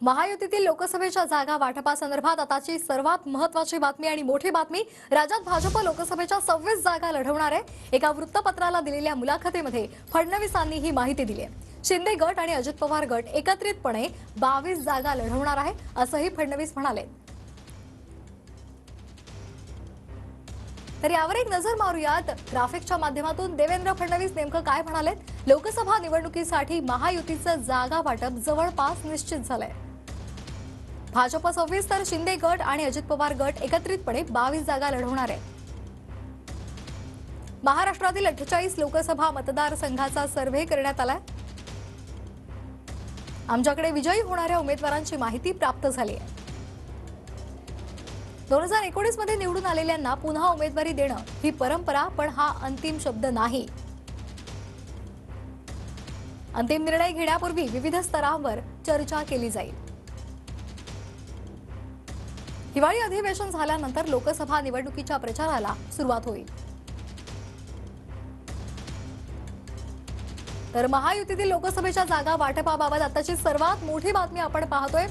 महायुतीतील लोकसभेच्या जागा वाटपासंदर्भात आताची सर्वात महत्त्वाची बातमी आणि मोठी बातमी। राज्यात भाजप लोकसभेच्या 26 जागा लढवणार आहे। एका वृत्तपत्राला दिलेल्या मुलाखतीमध्ये फडणवीसांनी ही माहिती दिली आहे। शिंदे गट आणि अजित पवार गट एकत्रितपणे 22 जागा लढवणार आहे असंही फडणवीस म्हणाले। तर यावर एक नजर मारूयात ग्राफिक्सच्या माध्यमातून देवेंद्र फडणवीस नेमकं काय म्हणाले। लोकसभा निवडणुकीसाठी महायुतीचं जागा वाटप जवळपास निश्चित झालंय। भाजप 26 तर शिंदे गट आणि अजित पवार गट एकत्रितपणे 22 जागा लढवणार आहे। महाराष्ट्रातील 48 लोकसभा मतदारसंघाचा सर्व्हे करण्यात आलाय। आमच्याकडे विजयी होणाऱ्या उमेदवारांची माहिती प्राप्त झाली आहे। 2019 मध्ये निवडून आलेल्यांना पुन्हा उमेदवारी देणं ही परंपरा, पण हा अंतिम शब्द नाही। अंतिम निर्णय घेण्यापूर्वी विविध स्तरांवर चर्चा केली जाईल। हिवाळी अधिवेशन झाल्यानंतर लोकसभा निवडणुकीच्या प्रचाराला सुरुवात होईल। तर महायुतीतील लोकसभेच्या जागा वाटपाबाबत आताची सर्वात मोठी बातमी आपण पाहतोय।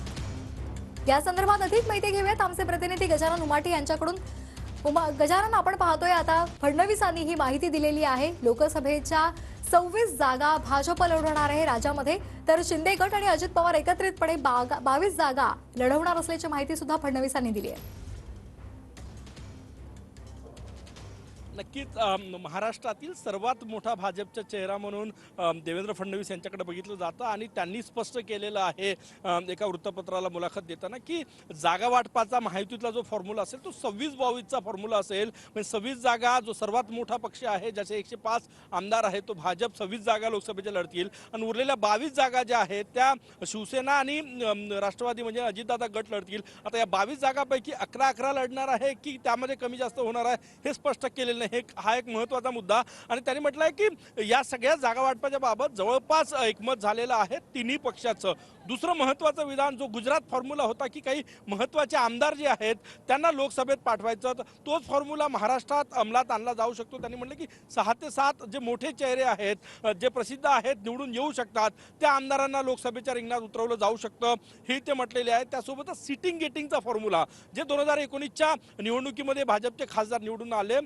या संदर्भात अधिक माहिती घेऊयात आमचे प्रतिनिधी गजानन उमाटे यांच्याकडून। गजानन, आपण पाहतोय आता फडणवीसांनी ही माहिती दिलेली आहे। लोकसभेच्या 26 जागा भाजप लढवणार आहे राज्यामध्ये, तर शिंदे गट आणि अजित पवार एकत्रितपणे 22 जागा लढवणार असल्याची माहिती सुद्धा फडणवीसांनी दिली आहे। नक्कीच महाराष्ट्रातील सर्वात मोठा भाजपचा चेहरा म्हणून देवेंद्र फडणवीस यांच्याकडे बघितलं जातं आणि त्यांनी स्पष्ट केलेलं आहे एका वृत्तपत्राला मुलाखत देताना की जागा वाटपाचा महायुतीतला जो फॉर्म्युला असेल तो 26-22चा फॉर्म्युला असेल। म्हणजे 26 जागा जो सर्वात मोठा पक्ष आहे, ज्याचे 105 आमदार आहेत, तो भाजप 26 जागा लोकसभेच्या लढतील आणि उरलेल्या 22 जागा ज्या आहेत त्या शिवसेना आणि राष्ट्रवादी म्हणजे अजितदादा गट लढतील। आता या 22 जागांपैकी 11-11 लढणार आहे की त्यामध्ये कमी जास्त होणार आहे हे स्पष्ट केलेलं नाही। हा एक महत्त्वाचा मुद्दा आणि त्यांनी म्हटलं आहे की या सगळ्या जागा वाटपाच्या बाबत जवळपास एकमत झालेलं आहे तिन्ही पक्षाचं। दुसरं महत्त्वाचं विधान जो गुजरात फॉर्म्युला होता की काही महत्त्वाचे आमदार जे आहेत त्यांना लोकसभेत पाठवायचं, तोच फॉर्म्युला महाराष्ट्रात अंमलात आणला जाऊ शकतो। त्यांनी म्हटलं की 6 ते 7 जे मोठे चेहरे आहेत, जे प्रसिद्ध आहेत, निवडून येऊ शकतात, त्या आमदारांना लोकसभेच्या रिंगणात उतरवलं जाऊ शकतं हे ते म्हटलेले आहे। त्यासोबतच सिटिंग गेटिंगचा फॉर्म्युला जे 2019च्या निवडणुकीमध्ये भाजपचे खासदार निवडून आले,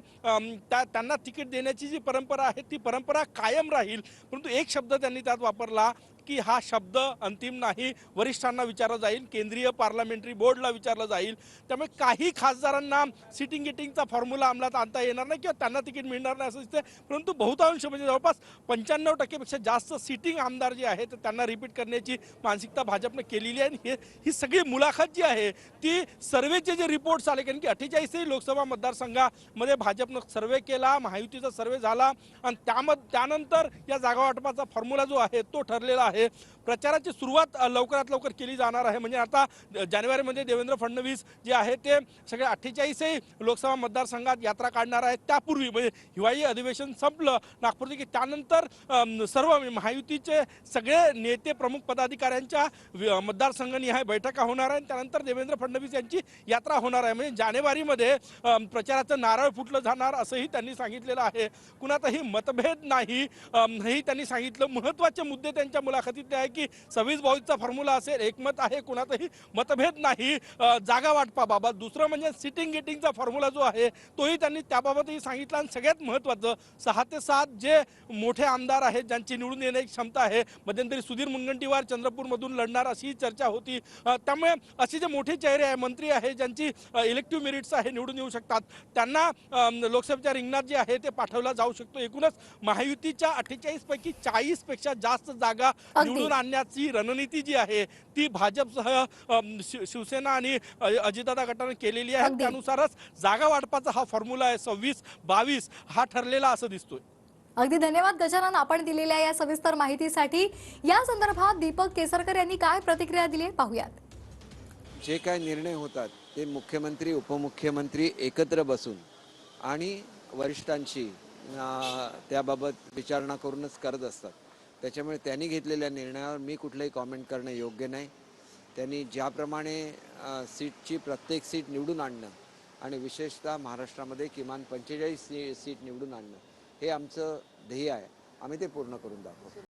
त्यांना तिकीट देण्याची जी परंपरा आहे ती परंपरा कायम राहील। परंतु एक शब्द त्यांनी त्यात वापरला की हा शब्द अंतिम नाही, वरिष्ठांना विचारलं जाईल, केंद्रीय पार्लमेंटरी बोर्डला विचारलं जाईल। त्यामुळे काही खासदारांना सिटिंग गेटिंगचा फॉर्म्युला अंमलात आणता येणार नाही किंवा त्यांना तिकीट मिळणार नाही असं दिसते। परंतु बहुतांश म्हणजे जवळपास 95% पेक्षा जास्त सिटिंग आमदार जे आहेत त्यांना रिपीट करण्याची मानसिकता भाजपने केलेली आहे। ही सगळी मुलाखत जी आहे ती सर्वेचे जे रिपोर्ट्स आले, कारण की 48 लोकसभा मतदारसंघामध्ये भाजपनं सर्वे केला, महायुतीचा सर्वे झाला आणि त्यानंतर या जागा वाटपाचा फॉर्म्युला जो आहे तो ठरलेला आहे। प्रचाराची सुरुवात लवकरात लवकर केली जाणार आहे। म्हणजे आता जानेवारीमध्ये देवेंद्र फडणवीस जे आहे ते सगळे 48 लोकसभा मतदारसंघात यात्रा काढणार आहेत। त्यापूर्वी म्हणजे हिवाळी अधिवेशन संपलं नागपूरचे की त्यानंतर सर्व महायुतीचे सगळे नेते प्रमुख पदाधिकाऱ्यांच्या मतदारसंघनिहाय बैठका होणार आहेत। त्यानंतर देवेंद्र फडणवीस यांची यात्रा होणार आहे। म्हणजे जानेवारीमध्ये प्रचाराचं नारळ फुटलं जाणार असंही त्यांनी सांगितलेलं आहे। कुणातही मतभेद नाही हेही त्यांनी सांगितलं। महत्त्वाचे मुद्दे त्यांच्या मुलाखतीतले आहे की 26-22चा फॉर्म्युला असेल, एकमत आहे, कुणातही मतभेद नाही जागा वाटपाबाबत। दुसरं म्हणजे सिटिंग गेटिंगचा फॉर्म्युला जो आहे तोही त्यांनी त्याबाबतही सांगितलं आणि सगळ्यात महत्त्वाचं 6 ते 7 जे मोठे आमदार आहेत ज्यांची निवडून येण्याची क्षमता आहे। मध्यंतरी सुधीर मुनगंटीवार चंद्रपूरमधून लढणार अशी चर्चा होती। त्यामुळे असे जे मोठे चेहरे आहे, मंत्री आहे, ज्यांची इलेक्टिव्ह मेरिट्स आहे, निवडून येऊ शकतात, त्यांना लोकसभेच्या रिंगणात जे आहे ते पाठवला जाऊ शकतो। एकूणच महायुतीच्या 48 पैकी 40 पेक्षा जास्त जागा निवडून आणण्याची रणनीती जी आहे ती भाजपसह शिवसेना आणि अजितदादा गटाने केलेली आहे। त्यानुसारच जागा वाटपाचा हा फॉर्म्युला आहे 26-22 हा ठरलेला असं दिसतोय। अगदी धन्यवाद गजानन, आपण दिलेल्या या सविस्तर माहितीसाठी। या संदर्भात दीपक केसरकर यांनी काय प्रतिक्रिया दिली आहे पाहूयात। जे काय निर्णय होतात ते मुख्यमंत्री उपमुख्यमंत्री एकत्र बसून आणि वरिष्ठांशी त्याबाबत विचारणा करूनच करत असतात। त्याच्यामुळे त्यांनी घेतलेल्या निर्णयावर मी कुठलंही कॉमेंट करणं योग्य नाही। त्यांनी ज्याप्रमाणे सीटची प्रत्येक सीट निवडून आणणं आणि विशेषतः महाराष्ट्रामध्ये किमान 45 सीट निवडून आणणं हे आमचं ध्येय आहे, आम्ही ते पूर्ण करून दाखवू।